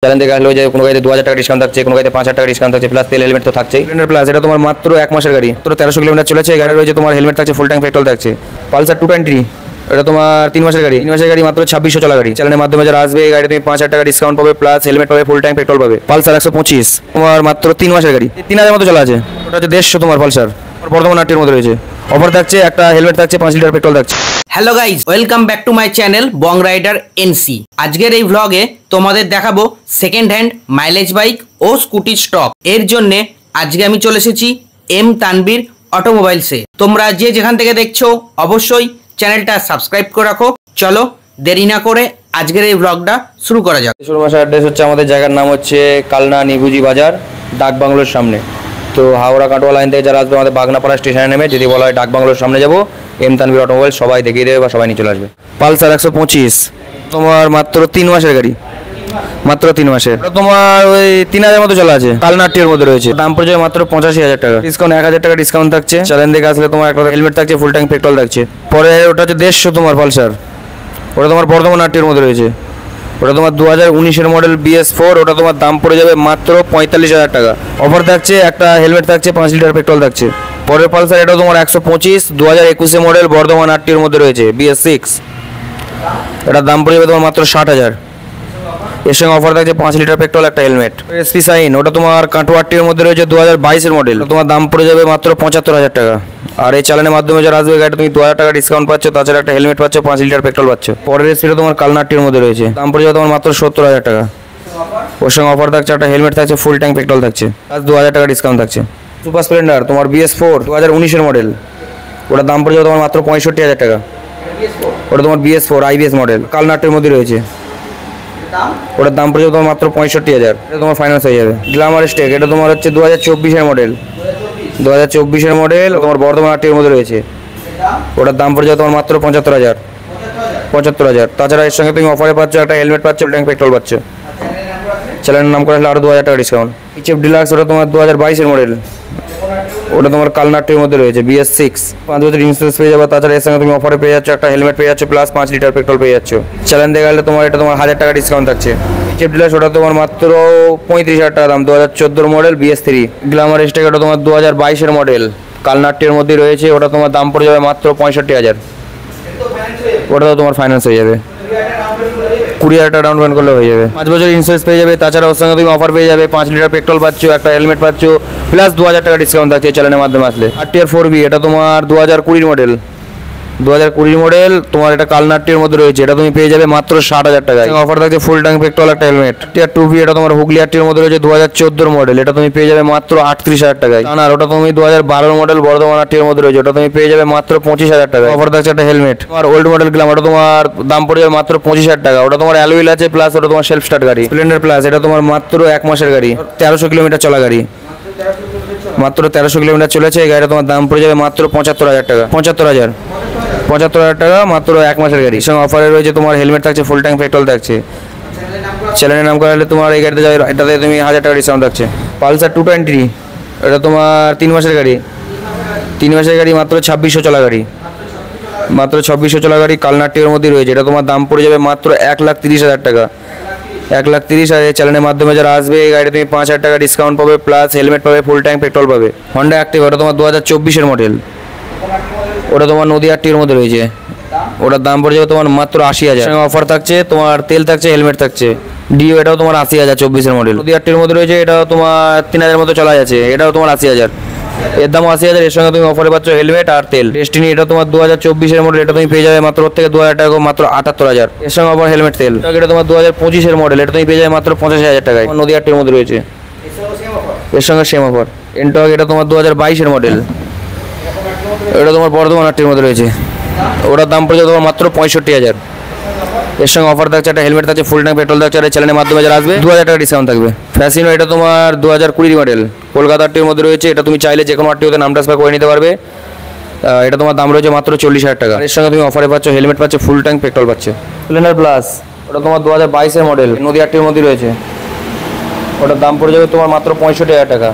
Challenge দেখে আসলে যে কোনো গাড়িতে 2000 টাকা ডিসকাউন্ট থাকছে, কোনো গাড়িতে 5000 টাকা ডিসকাউন্ট থাকছে, প্লাস তেল হেলমেট তো থাকছেই। স্প্লেন্ডার প্লাস এটা তোমার মাত্র 1 মাসের গাড়ি, মাত্র 1300 কিলোমিটার চলেছে। গাড়ি রয়েছে তোমার হেলমেট থাকছে, ফুল ট্যাঙ্ক পেট্রোল থাকছে। পালসার 220 এটা তোমার 3 মাসের গাড়ি, 3 মাসের গাড়ি মাত্র 2600 চলা গাড়ি। চ্যানেলের মাধ্যমে যারা আসবে এই গাড়ি তুমি 5000 টাকা ডিসকাউন্ট পাবে, প্লাস হেলমেট পাবে, ফুল ট্যাঙ্ক পেট্রোল পাবে। পালসার 125 তোমার মাত্র 3 মাসের গাড়ি, 3000 মতো চলা আছে। ওটা হচ্ছে 150 তোমার পালসার, বর্ধমান আটটির মধ্যে রয়েছে। অফার থাকছে, একটা হেলমেট থাকছে, 5 লিটার পেট্রোল থাকছে। Hello guys, welcome back to my channel Bong rider NC. আজকের এই ভ্লগে তোমাদের দেখাবো সেকেন্ড হ্যান্ড মাইলেজ বাইক ও স্কুটি স্টক। এর জন্য আজকে আমি চলে এসেছি এম তানবীর অটোমোবাইলসে। তোমরা যে যেখান থেকে দেখছো অবশ্যই চ্যানেলটা সাবস্ক্রাইব করে রাখো। চলো দেরি না করে আজকের এই ভ্লগটা শুরু করা যাক। শোরুমের অ্যাড্রেস হচ্ছে, আমাদের জায়গার নাম হচ্ছে কালনা নিবুজি বাজার, ডাক বাংলোর সামনে। তো হাওড়া কাটোয়া লাইন থেকে যারা আসবে আমাদের বাগনাপাড়া স্টেশনে নেমে যদি বলা হয় ডাক বাংলোর সামনে যাবো, এম তানবীর অটোমোবাইল সবাই দেখিয়ে দেবে বা সবাই নিয়ে চলে আসবে। পালসার 125 তোমার মাত্র 3 মাসের গাড়ি, মাত্র 3 মাসের। তোমার ওই 3000 মতো চলা আছে, কালনাটির মধ্যে রয়েছে। দাম পড়ে যায় মাত্র 85,000 টাকা। ডিসকাউন্ট 1000 টাকা ডিসকাউন্ট থাকছে। চ্যালেঞ্জ দেখে আসলে তোমার একটা হেলমেট থাকছে, ফুল ট্যাঙ্ক পেট্রোল থাকছে। পরে ওটা হচ্ছে 150 তোমার পালসার, ওটা তোমার বর্ধমান আটটির মধ্যে রয়েছে। ওটা তোমার 2019-এর মডেল BS4, ওটা তোমার দাম পড়ে যাবে মাত্র 45,000 টাকা। অফার থাকছে, একটা হেলমেট থাকছে, 5 লিটার পেট্রোল থাকছে। পরের পালসার এটা তোমার 125 2021 মডেল, বর্ধমান আটটির মধ্যে রয়েছে, BS6। এটার দাম পড়ে যাবে তোমার মাত্র 60,000। এর সঙ্গে অফার থাকছে 5 লিটার পেট্রোল, একটা হেলমেট। SP শাইন ওটা তোমার কাটোয়া আটটির মধ্যে রয়েছে, 2022-এর মডেল, তোমার দাম পড়ে যাবে মাত্র 75,000 টাকা। আর এই চালানের মাধ্যমে যারা আসবে গাড়িটা তুমি 2000 টাকা ডিসকাউন্ট পাচ্ছ, তাছাড়া একটা হেলমেট পাচ্ছ, 5 লিটার পেট্রোল পাচ্ছ। পরের এসপিটা তোমার কালনাটির মধ্যে রয়েছে, দাম পড়ে যাবে তোমার মাত্র 70,000 টাকা। ওর সঙ্গে অফার থাকছে, একটা হেলমেট থাকছে, ফুল ট্যাঙ্ক পেট্রোল থাকছে, প্লাস 2000 টাকা ডিসকাউন্ট থাকছে। সুপার স্প্লেন্ডার তোমার BS4 2019-এর মডেল, ওটার দাম পড়ে যাবে তোমার মাত্র 65,000 টাকা। ওটা তোমার BS4 IBS মডেল, কালনাটির মধ্যে রয়েছে, ওটার দাম পড়ে যাবে তোমার মাত্র 65,000। এটা তোমার ফাইন্যান্স হয়ে যাবে। গ্ল্যামার স্টেক এটা তোমার হচ্ছে 2024-এর মডেল, 2024-এর মডেল, তোমার বর্ধমান আটটির মধ্যে রয়েছে। ওটার দাম পড়ে যাবে তোমার মাত্র 75,000। তাছাড়া এর সঙ্গে তুমি অফারে পাচ্ছ, একটা হেলমেট পাচ্ছ, ট্যাঙ্ক পেট্রোল পাচ্ছ। চ্যানেলের নাম করে আসলে আরও 2000 টাকা ডিসকাউন্ট। HF ডিলাক্স ওটা তোমার 2022-এর মডেল, ওটা তোমার কালনাটির মধ্যে রয়েছে, BS6। 5 বছর ইন্স্যুরেন্স পেয়ে যাবে। তাছাড়া এর সঙ্গে তুমি অফারে পেয়ে যাচ্ছ, একটা হেলমেট পেয়ে যাচ্ছ, প্লাস 5 লিটার পেট্রোল পেয়ে যাচ্ছ। চ্যালেঞ্জ দেখে গেলে তোমার এটা তোমার 1000 টাকা ডিসকাউন্ট থাকছে। HF ডিলাক্স ওটা তোমার মাত্র 35,000 টাকা দাম, 2014 মডেল, BS3। গ্ল্যামার স্টেক ওটা তোমার 2022-এর মডেল, কালনাটির মধ্যে রয়েছে, ওটা তোমার দাম পড়ে যাবে মাত্র 65,000। ওটাও তোমার ফাইন্যান্স হয়ে যাবে, 20,000 টাকা ডাউন পেমেন্ট করলে হয়ে যাবে। 5 বছর ইন্স্যুরেন্স পেয়ে যাবে। তাছাড়া ওর সঙ্গে তুমি অফার পেয়ে যাবে, 5 লিটার পেট্রোল পাচ্ছ, একটা হেলমেট পাচ্ছ, প্লাস 2000 টাকা ডিসকাউন্ট থাকছে চ্যানেলের মাধ্যমে আসলে। RTR 4B এটা তোমার 2020 মডেল, 2020 মডেল, তোমার এটা কালনাটির মধ্যে রয়েছে, এটা তুমি পেয়ে যাবে মাত্র 60,000 টাকায়। অফার থাকছে, ফুল ট্যাঙ্ক পেট্রোল, একটা হেলমেট। RTR 2B এটা তোমার হুগলি আটটির মধ্যে রয়েছে, 2014 মডেল, এটা তুমি পেয়ে যাবে মাত্র 38,000 টাকায়। আর ওটা তুমি 2012 মডেল, বর্ধমান আটটির মধ্যে রয়েছে, ওটা তুমি পেয়ে যাবে মাত্র 25,000 টাকায়। অফার থাকছে, একটা হেলমেট। আর ওল্ড মডেল গ্ল্যামার ওটা তোমার দাম পড়ে যাবে মাত্র 25,000 টাকা। ওটা তোমার অ্যালুইল আছে, প্লাস ওটা তোমার সেলফ স্টার্ট গাড়ি। স্প্লেন্ডার প্লাস এটা তোমার মাত্র 1 মাসের গাড়ি, 1300 কিলোমিটার চলা গাড়ি, মাত্র 1300 কিলোমিটার চলেছে। এই গাড়িটা তোমার দাম পড়ে যাবে মাত্র 75,000 টাকা। 75,000 টাকা, মাত্র 1 মাসের গাড়ি। সঙ্গে অফারে রয়েছে তোমার হেলমেট থাকছে, ফুল ট্যাঙ্ক পেট্রোল থাকছে। চ্যানেলের নাম করালে তোমার এই গাড়িতে যাবে, এটাতে তুমি 1000 টাকা ডিসকাউন্ট থাকছে। পালসার 220 এটা তোমার 3 মাসের গাড়ি, 3 মাসের গাড়ি, মাত্র 2600 চলা গাড়ি, মাত্র 2600 চলা গাড়ি, কালনাটির মধ্যে রয়েছে। এটা তোমার দাম পড়ে যাবে মাত্র 1,30,000 টাকা, 1,30,000। চ্যানেলের মাধ্যমে যারা আসবে এই গাড়িতে তুমি 5,000 টাকা ডিসকাউন্ট পাবে, প্লাস হেলমেট পাবে, ফুল ট্যাঙ্ক পেট্রোল পাবে। হন্ডা অ্যাক্টিভা ওটা তোমার 2024-এর মডেল, ওটা তোমার নদীয়াটির মধ্যে রয়েছে, ওটার দাম পড়ে যাবে তোমার মাত্র 80,000। অফার থাকছে, তোমার তেল থাকছে, হেলমেট থাকছে। ডিও এটাও তোমার 80,000, 24-এর মডেল, নদীয়াটির মধ্যে রয়েছে, এটাও তোমার 3000 মতো চলা যাচ্ছে, এটাও তোমার 80,000, এর দাম 80,000। এর সঙ্গে তুমি অফারে পাচ্ছ হেলমেট আর তেল। ডেস্টিনি এটা তোমার 2024-এর মডেল, এটা তুমি পেয়ে যাবে মাত্র ওর থেকে 2000 টাকা, মাত্র 78,000। এর সঙ্গে আবার হেলমেট তেল। এটা তোমার 2025-এর মডেল, এটা তুমি পেয়ে যাবে মাত্র 85,000 টাকায়, নদীয়াটির মধ্যে রয়েছে। এর সঙ্গে সেম অফার। এনটক এটা তোমার 2022-এর মডেল, এটা তোমার বর্ধমান আটটির মধ্যে রয়েছে, ওটার দাম পড়ে যাবে তোমার মাত্র 65,000। এর সঙ্গে অফার থাকছে, একটা হেলমেট থাকছে, ফুল ট্যাঙ্ক পেট্রোল থাকছে। আর এই চ্যানেলের মাধ্যমে যারা আসবে 2000 টাকা ডিসকাউন্ট থাকবে। ফ্যাসিনো এটা তোমার 2020 মডেল, কলকাতা আটটির মধ্যে রয়েছে, এটা তুমি চাইলে যে কোনো আটটিতে নাম ট্রান্সফার করে নিতে পারবে। এটা তোমার দাম রয়েছে মাত্র 40,000 টাকা। এর সঙ্গে তুমি অফারে পাচ্ছ হেলমেট পাচ্ছ, ফুল ট্যাঙ্ক পেট্রোল পাচ্ছ। স্প্লেন্ডার প্লাস ওটা তোমার 2022-এর মডেল, নদী আটটির মধ্যে রয়েছে, ওটার দাম পড়ে যাবে তোমার মাত্র 65,000 টাকা।